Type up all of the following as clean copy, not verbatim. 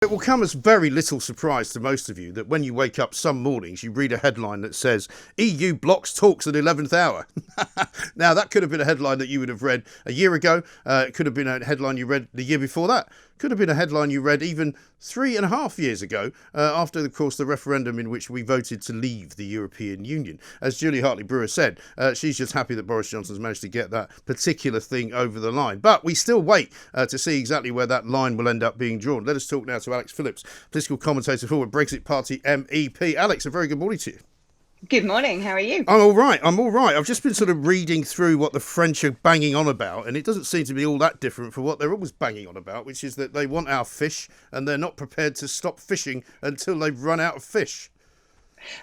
It will come as very little surprise to most of you that when you wake up some mornings, you read a headline that says, EU blocks talks at 11th hour. Now, that could have been a headline that you would have read a year ago. It could have been a headline you read the year before that. Could have been a headline you read even 3.5 years ago, after, of course, the referendum in which we voted to leave the European Union. As Julie Hartley-Brewer said, she's just happy that Boris Johnson's managed to get that particular thing over the line. But we still wait to see exactly where that line will end up being drawn. Let us talk now to Alex Phillips, political commentator for Brexit Party MEP. Alex, a very good morning to you. Good morning. How are you? I'm all right. I've just been sort of reading through what the French are banging on about, and it doesn't seem to be all that different from what they're always banging on about, which is that they want our fish and they're not prepared to stop fishing until they've run out of fish.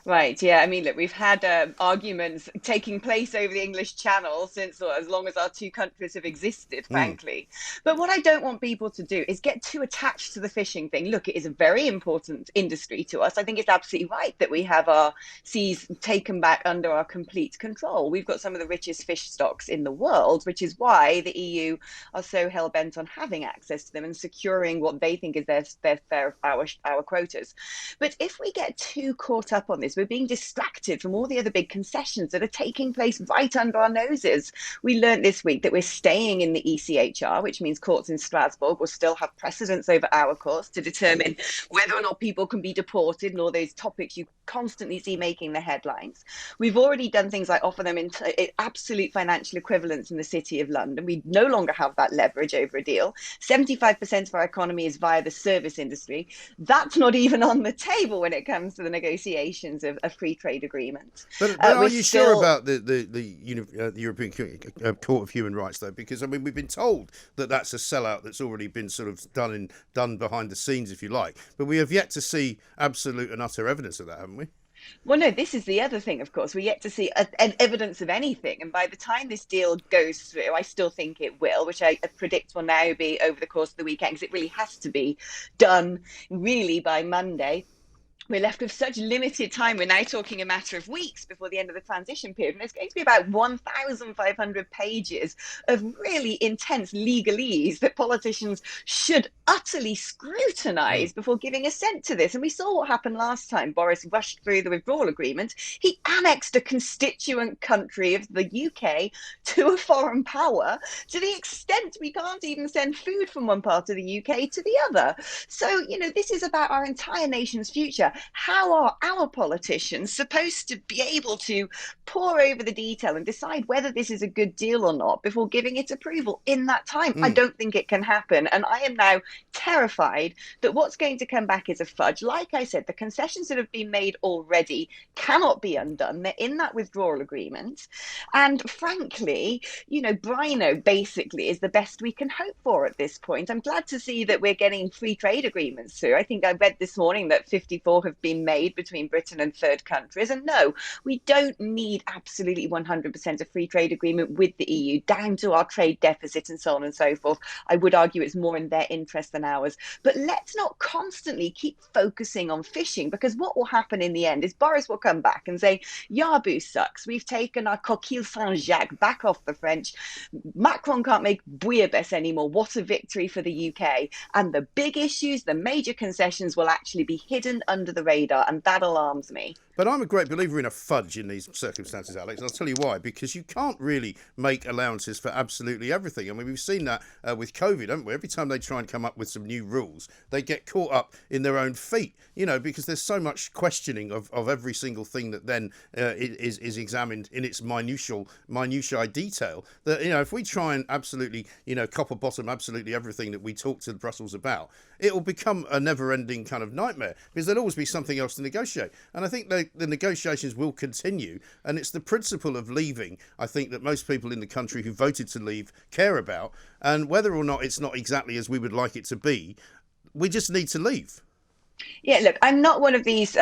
Right, yeah. I mean, look, we've had arguments taking place over the English Channel since as long as our two countries have existed, frankly. But what I don't want people to do is get too attached to the fishing thing. Look, it is a very important industry to us. I think it's absolutely right that we have our seas taken back under our complete control. We've got some of the richest fish stocks in the world, which is why the EU are so hell-bent on having access to them and securing what they think is their fair of our quotas. But if we get too caught up on this, we're being distracted from all the other big concessions that are taking place right under our noses. We learned this week that we're staying in the ECHR, which means courts in Strasbourg will still have precedence over our courts to determine whether or not people can be deported and all those topics you constantly see making the headlines. We've already done things like offer them absolute financial equivalence in the City of London. We no longer have that leverage over a deal. 75% of our economy is via the service industry. That's not even on the table when it comes to the negotiations of a free trade agreement. But are you sure about the European Court of Human Rights, though? Because, I mean, we've been told that that's a sellout that's already been sort of done behind the scenes, if you like. But we have yet to see absolute and utter evidence of that, haven't we? Well, no, this is the other thing, of course. We're yet to see evidence of anything. And by the time this deal goes through, I still think it will, which I predict will now be over the course of the weekend, because it really has to be done really by Monday. We're left with such limited time. We're now talking a matter of weeks before the end of the transition period. And it's going to be about 1,500 pages of really intense legalese that politicians should utterly scrutinise before giving assent to this. And we saw what happened last time. Boris rushed through the withdrawal agreement. He annexed a constituent country of the UK to a foreign power to the extent we can't even send food from one part of the UK to the other. So, this is about our entire nation's future. How are our politicians supposed to be able to pore over the detail and decide whether this is a good deal or not before giving it approval in that time? I don't think it can happen. And I am now terrified that what's going to come back is a fudge. Like I said, the concessions that have been made already cannot be undone. They're in that withdrawal agreement. And frankly, BRINO basically is the best we can hope for at this point. I'm glad to see that we're getting free trade agreements through. I think I read this morning that 54 have been made between Britain and third countries. And no, we don't need absolutely 100% of free trade agreement with the EU, down to our trade deficit and so on and so forth. I would argue it's more in their interest than ours. But let's not constantly keep focusing on fishing, because what will happen in the end is Boris will come back and say, Yaboo sucks. We've taken our coquille Saint-Jacques back off the French. Macron can't make bouillabaisse anymore. What a victory for the UK. And the big issues, the major concessions will actually be hidden under the radar, and that alarms me. But I'm a great believer in a fudge in these circumstances, Alex, and I'll tell you why. Because you can't really make allowances for absolutely everything. I mean, we've seen that with COVID, haven't we? Every time they try and come up with some new rules, they get caught up in their own feet, because there's so much questioning of every single thing that then is examined in its minutiae detail. That, if we try and absolutely, copper bottom absolutely everything that we talk to Brussels about, it will become a never-ending kind of nightmare, because there'll always be something else to negotiate. And I think the negotiations will continue, and it's the principle of leaving, I think, that most people in the country who voted to leave care about, and whether or not it's not exactly as we would like it to be, we just need to leave. Yeah, look, I'm not one of these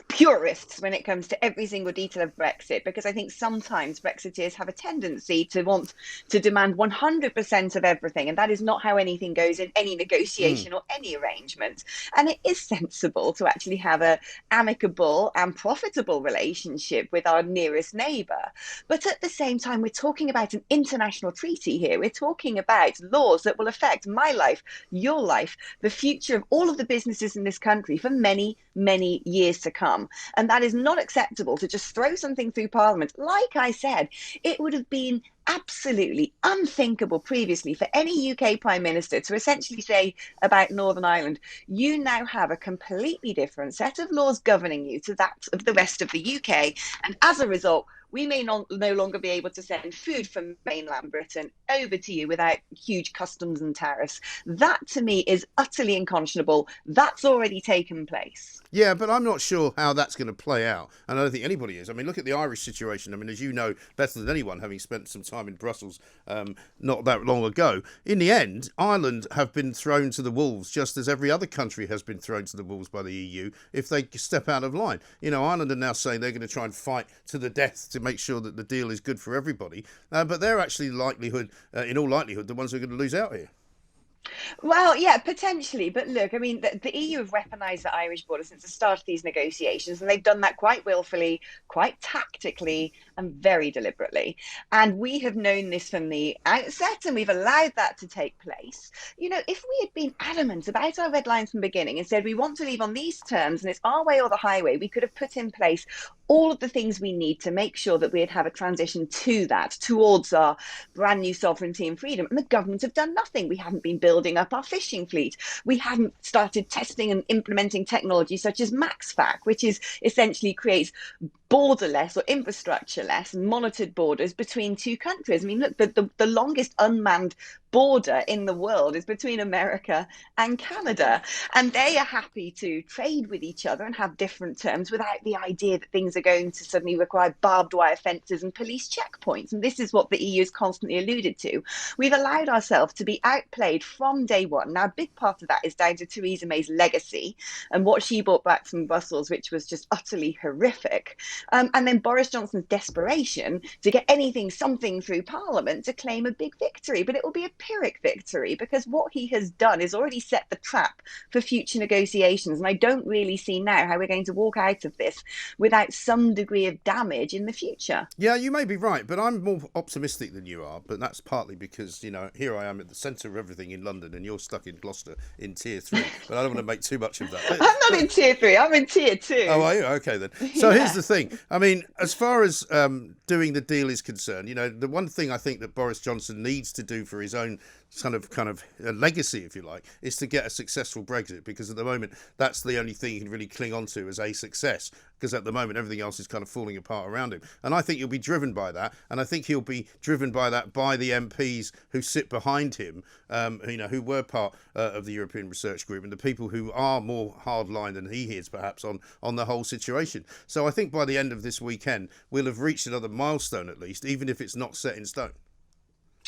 purists when it comes to every single detail of Brexit, because I think sometimes Brexiteers have a tendency to want to demand 100% of everything. And that is not how anything goes in any Mm. negotiation or any arrangement. And it is sensible to actually have a amicable and profitable relationship with our nearest neighbour. But at the same time, we're talking about an international treaty here. We're talking about laws that will affect my life, your life, the future of all of the businesses in this country for many, many years to come. And that is not acceptable to just throw something through Parliament. Like I said, it would have been absolutely unthinkable previously for any UK Prime Minister to essentially say about Northern Ireland, you now have a completely different set of laws governing you to that of the rest of the UK. And as a result, we may no longer be able to send food from mainland Britain over to you without huge customs and tariffs. That to me is utterly unconscionable. That's already taken place. Yeah, but I'm not sure how that's going to play out. And I don't think anybody is. I mean, look at the Irish situation. I mean, as you know better than anyone, having spent some time in Brussels not that long ago, in the end, Ireland have been thrown to the wolves just as every other country has been thrown to the wolves by the EU if they step out of line. You know, Ireland are now saying they're going to try and fight to the death to make sure that the deal is good for everybody. But they're actually in all likelihood, the ones who are going to lose out here. Well, yeah, potentially. But look, I mean, the EU have weaponized the Irish border since the start of these negotiations, and they've done that quite willfully, quite tactically, and very deliberately. And we have known this from the outset, and we've allowed that to take place. You know, if we had been adamant about our red lines from the beginning and said we want to leave on these terms and it's our way or the highway, we could have put in place all of the things we need to make sure that we'd have a transition to that, towards our brand new sovereignty and freedom. And the government have done nothing. We haven't been building up our fishing fleet. We haven't started testing and implementing technology such as MaxFAC, which is essentially creates borderless or infrastructureless monitored borders between two countries. I mean, look, the longest unmanned border in the world is between America and Canada. And they are happy to trade with each other and have different terms without the idea that things are going to suddenly require barbed wire fences and police checkpoints. And this is what the EU has constantly alluded to. We've allowed ourselves to be outplayed from day one. Now, a big part of that is down to Theresa May's legacy and what she brought back from Brussels, which was just utterly horrific. And then Boris Johnson's desperation to get something through Parliament to claim a big victory. But it will be a Pyrrhic victory because what he has done is already set the trap for future negotiations. And I don't really see now how we're going to walk out of this without some degree of damage in the future. Yeah, you may be right, but I'm more optimistic than you are. But that's partly because, you know, here I am at the centre of everything in London and you're stuck in Gloucester in tier 3. But I don't want to make too much of that. I'm not in tier 3, I'm in tier 2. Oh, are you? Okay, then. So Yeah. here's the thing. I mean, as far as doing the deal is concerned, you know, the one thing I think that Boris Johnson needs to do for his own kind of legacy, if you like, is to get a successful Brexit, because at the moment that's the only thing he can really cling on to as a success, because at the moment everything else is kind of falling apart around him. And I think he'll be driven by that, and I think he'll be driven by that by the MPs who sit behind him, you know, who were part of the European Research Group, and the people who are more hardline than he is perhaps on the whole situation. So I think by the end of this weekend we'll have reached another milestone at least, even if it's not set in stone.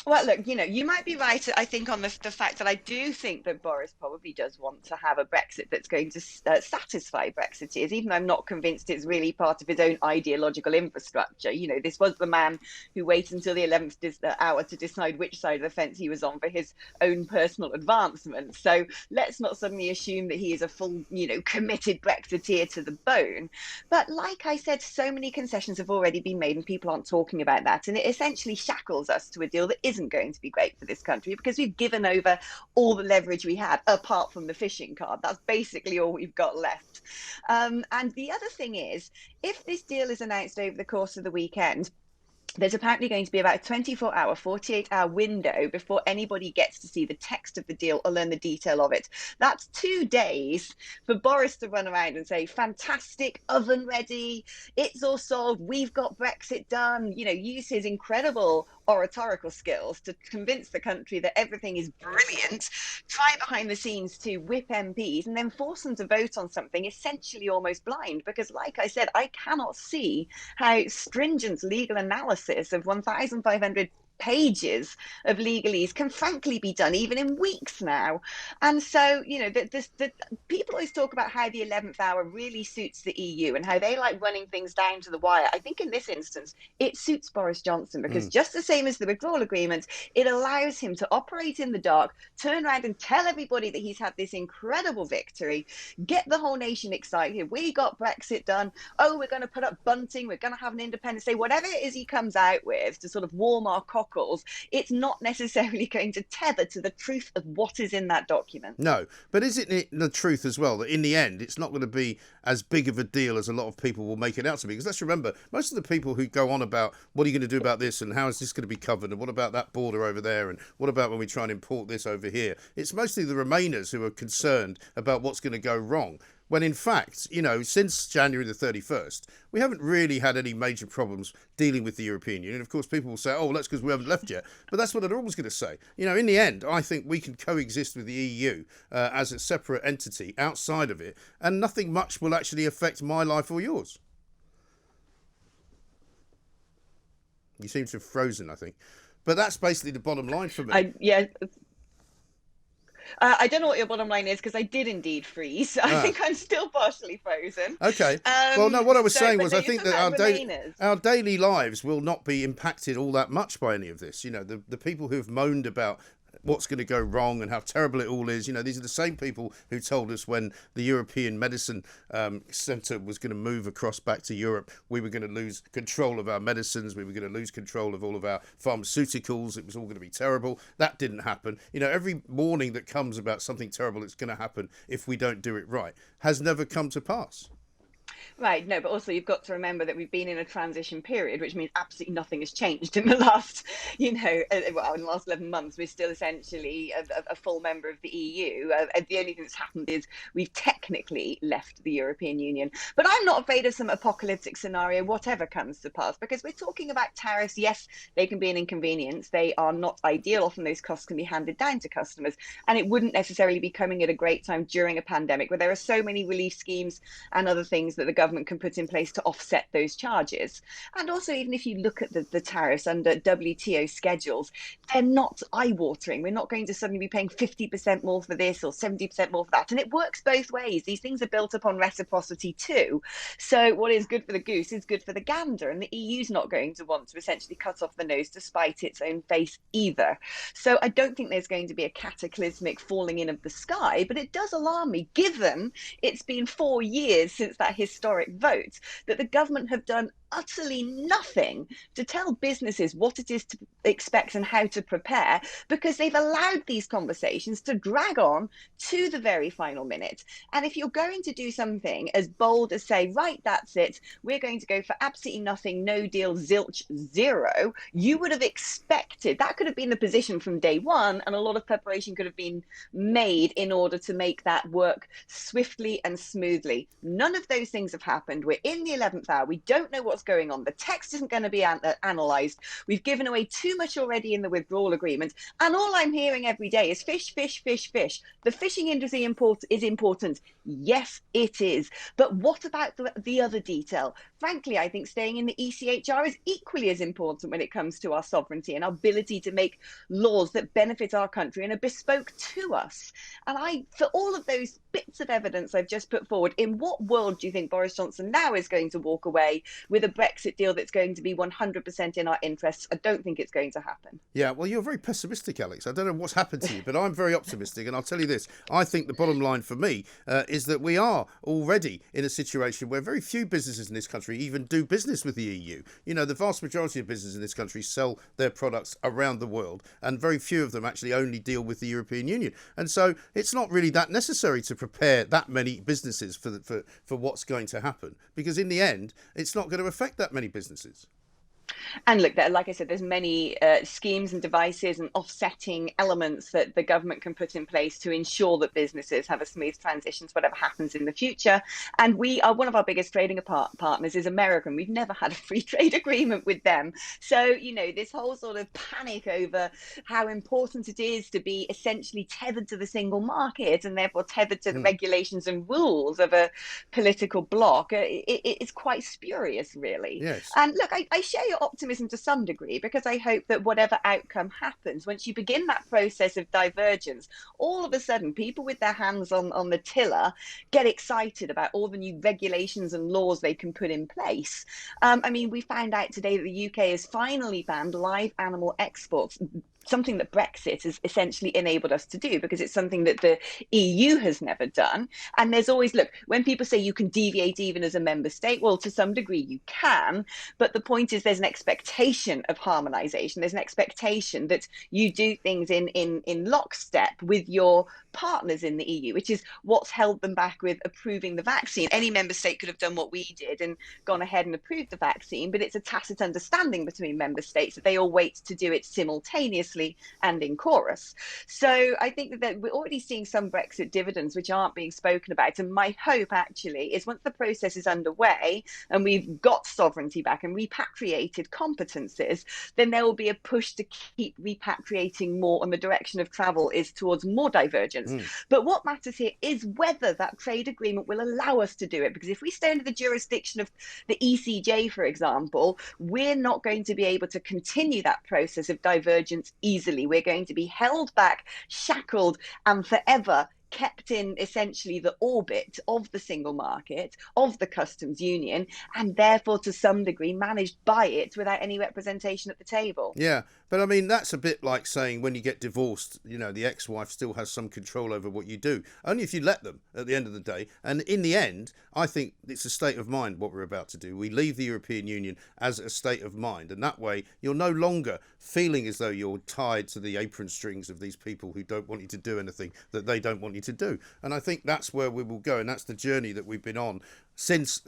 Well, look, you know, you might be right, I think, on the fact that I do think that Boris probably does want to have a Brexit that's going to satisfy Brexiteers, even though I'm not convinced it's really part of his own ideological infrastructure. You know, this was the man who waited until the 11th hour to decide which side of the fence he was on for his own personal advancement. So let's not suddenly assume that he is a full, you know, committed Brexiteer to the bone. But like I said, so many concessions have already been made and people aren't talking about that. And it essentially shackles us to a deal that isn't going to be great for this country because we've given over all the leverage we had apart from the fishing card. That's basically all we've got left. And the other thing is, if this deal is announced over the course of the weekend, there's apparently going to be about a 24-hour, 48-hour window before anybody gets to see the text of the deal or learn the detail of it. That's 2 days for Boris to run around and say, fantastic, oven ready, it's all solved, we've got Brexit done, you know, use his incredible oratorical skills to convince the country that everything is brilliant, try behind the scenes to whip MPs and then force them to vote on something essentially almost blind. Because like I said, I cannot see how stringent legal analysis of 1,500 pages of legalese can frankly be done even in weeks now. And so, the people always talk about how the 11th hour really suits the EU and how they like running things down to the wire. I think in this instance, it suits Boris Johnson because just the same as the withdrawal agreement, it allows him to operate in the dark, turn around and tell everybody that he's had this incredible victory, get the whole nation excited. We got Brexit done. Oh, we're going to put up bunting. We're going to have an Independence Day. Whatever it is he comes out with to sort of warm our cockles, it's not necessarily going to tether to the truth of what is in that document. No, but isn't it the truth as well that in the end it's not going to be as big of a deal as a lot of people will make it out to be? Because let's remember, most of the people who go on about what are you going to do about this and how is this going to be covered and what about that border over there and what about when we try and import this over here, it's mostly the Remainers who are concerned about what's going to go wrong. When in fact, since January the 31st, we haven't really had any major problems dealing with the European Union. Of course, people will say, oh, that's because we haven't left yet. But that's what they're always going to say. In the end, I think we can coexist with the EU as a separate entity outside of it, and nothing much will actually affect my life or yours. You seem to have frozen, I think. But that's basically the bottom line for me. I don't know what your bottom line is because I did indeed freeze. I think I'm still partially frozen. Okay. Well, no, what I was saying was I think that our daily lives will not be impacted all that much by any of this. The people who've moaned about what's going to go wrong and how terrible it all is. These are the same people who told us when the European Medicine Centre was going to move across back to Europe, we were going to lose control of our medicines, we were going to lose control of all of our pharmaceuticals, it was all going to be terrible. That didn't happen. Every warning that comes about something terrible that's going to happen if we don't do it right has never come to pass. Right, no, but also you've got to remember that we've been in a transition period, which means absolutely nothing has changed in the last, in the last 11 months. We're still essentially a full member of the EU. The only thing that's happened is we've technically left the European Union. But I'm not afraid of some apocalyptic scenario, whatever comes to pass, because we're talking about tariffs. Yes, they can be an inconvenience. They are not ideal. Often those costs can be handed down to customers. And it wouldn't necessarily be coming at a great time during a pandemic where there are so many relief schemes and other things that the government can put in place to offset those charges. And also, even if you look at the tariffs under WTO schedules, they're not eye-watering. We're not going to suddenly be paying 50% more for this or 70% more for that. And it works both ways. These things are built upon reciprocity too. So what is good for the goose is good for the gander. And the EU's not going to want to essentially cut off the nose to spite its own face either. So I don't think there's going to be a cataclysmic falling in of the sky, but it does alarm me, given it's been 4 years since that historic vote, that the government have done utterly nothing to tell businesses what it is to expect and how to prepare, because they've allowed these conversations to drag on to the very final minute. And if you're going to do something as bold as say, right, that's it, we're going to go for absolutely nothing, no deal, zilch, zero, you would have expected that could have been the position from day one, and a lot of preparation could have been made in order to make that work swiftly and smoothly. None of those things have happened. We're in the 11th hour. We don't know what's going on. The text isn't going to be analysed. We've given away too much already in the withdrawal agreement. And all I'm hearing every day is fish, fish, fish, fish. The fishing industry is important. Yes, it is. But what about the other detail? Frankly, I think staying in the ECHR is equally as important when it comes to our sovereignty and our ability to make laws that benefit our country and are bespoke to us. And for all of those bits of evidence I've just put forward, in what world do you think Boris Johnson now is going to walk away with a Brexit deal that's going to be 100% in our interests? I don't think it's going to happen. Yeah, well, you're very pessimistic, Alex. I don't know what's happened to you, but I'm very optimistic. And I'll tell you this, I think the bottom line for me is that we are already in a situation where very few businesses in this country even do business with the EU. The vast majority of businesses in this country sell their products around the world, and very few of them actually only deal with the European Union. And so it's not really that necessary to prepare that many businesses for what's going to happen, because in the end, it's not going to affect that many businesses. And look, like I said, there's many schemes and devices and offsetting elements that the government can put in place to ensure that businesses have a smooth transition to whatever happens in the future. And one of our biggest trading partners is America. We've never had a free trade agreement with them. So, this whole sort of panic over how important it is to be essentially tethered to the single market and therefore tethered to the regulations and rules of a political bloc, it's quite spurious, really. Yes. And look, I share your share optimism to some degree, because I hope that whatever outcome happens, once you begin that process of divergence, all of a sudden people with their hands on the tiller get excited about all the new regulations and laws they can put in place. I mean, we found out today that the UK has finally banned live animal exports, something that Brexit has essentially enabled us to do, because it's something that the EU has never done. And there's always, look, when people say you can deviate even as a member state, well, to some degree you can, but the point is there's an expectation of harmonization. There's an expectation that you do things in lockstep with your partners in the EU, which is what's held them back with approving the vaccine. Any member state could have done what we did and gone ahead and approved the vaccine, but it's a tacit understanding between member states that they all wait to do it simultaneously and in chorus. So I think that we're already seeing some Brexit dividends which aren't being spoken about. And my hope actually is once the process is underway and we've got sovereignty back and repatriated competences, then there will be a push to keep repatriating more, and the direction of travel is towards more divergence. But what matters here is whether that trade agreement will allow us to do it, because if we stay under the jurisdiction of the ECJ, for example, we're not going to be able to continue that process of divergence easily. We're going to be held back, shackled, and forever kept in essentially the orbit of the single market, of the customs union, and therefore to some degree managed by it without any representation at the table. Yeah, but I mean, that's a bit like saying when you get divorced, you know, the ex-wife still has some control over what you do, only if you let them at the end of the day. And in the end, I think it's a state of mind what we're about to do. We leave the European Union as a state of mind, and that way you're no longer feeling as though you're tied to the apron strings of these people who don't want you to do anything that they don't want you to do. And I think that's where we will go, and that's the journey that we've been on since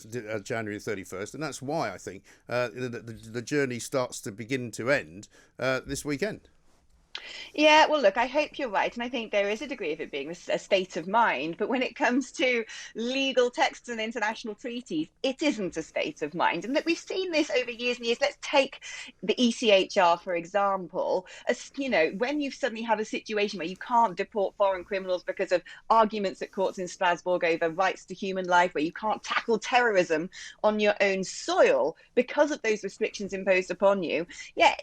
January 31st, and that's why I think the journey starts to begin to end this weekend. Yeah, well, look, I hope you're right. And I think there is a degree of it being a state of mind. But when it comes to legal texts and international treaties, it isn't a state of mind. And that we've seen this over years and years. Let's take the ECHR, for example. As you know, when you suddenly have a situation where you can't deport foreign criminals because of arguments at courts in Strasbourg over rights to human life, where you can't tackle terrorism on your own soil because of those restrictions imposed upon you. Yeah,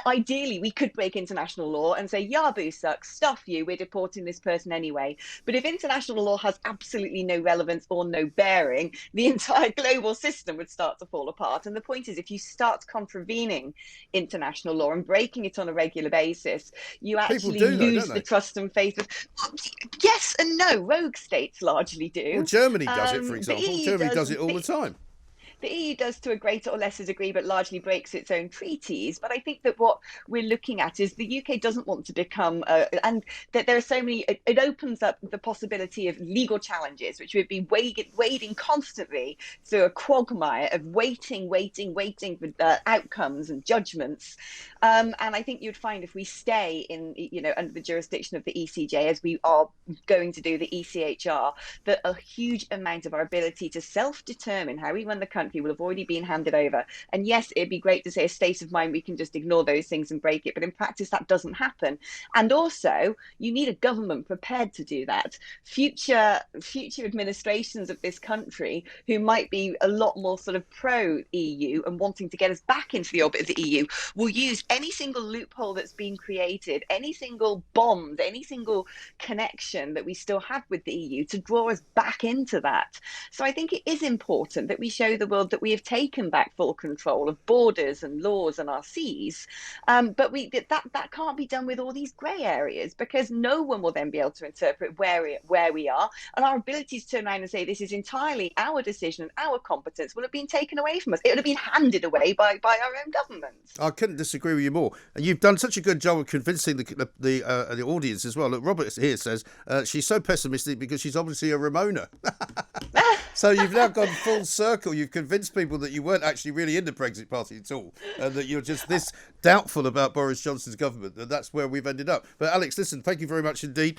ideally, we could break international law and say, Yabu sucks, stuff you, we're deporting this person anyway. But if international law has absolutely no relevance or no bearing, the entire global system would start to fall apart. And the point is, if you start contravening international law and breaking it on a regular basis, you actually lose the trust and faith of, yes and no, rogue states largely do. Well, Germany does it, for example. Germany does it all the time. The EU does to a greater or lesser degree, but largely breaks its own treaties. But I think that what we're looking at is the UK doesn't want to become, and that there are so many, it opens up the possibility of legal challenges, which would be wading constantly through a quagmire of waiting for outcomes and judgments. And I think you'd find if we stay in, under the jurisdiction of the ECJ, as we are going to do the ECHR, that a huge amount of our ability to self-determine how we run the country will have already been handed over. And yes, it'd be great to say a state of mind, we can just ignore those things and break it. But in practice, that doesn't happen. And also, you need a government prepared to do that. Future administrations of this country who might be a lot more sort of pro-EU and wanting to get us back into the orbit of the EU will use any single loophole that's been created, any single bond, any single connection that we still have with the EU to draw us back into that. So I think it is important that we show the world that we have taken back full control of borders and laws and our seas. But that can't be done with all these grey areas, because no one will then be able to interpret where we are. And our ability to turn around and say this is entirely our decision and our competence will have been taken away from us. It would have been handed away by our own governments. I couldn't disagree with you more. And you've done such a good job of convincing the audience as well. Look, Robert here says she's so pessimistic because she's obviously a Ramona. So you've now gone full circle. You've convinced people that you weren't actually really in the Brexit Party at all, and that you're just this doubtful about Boris Johnson's government, and that's where we've ended up. But Alex, listen, thank you very much indeed.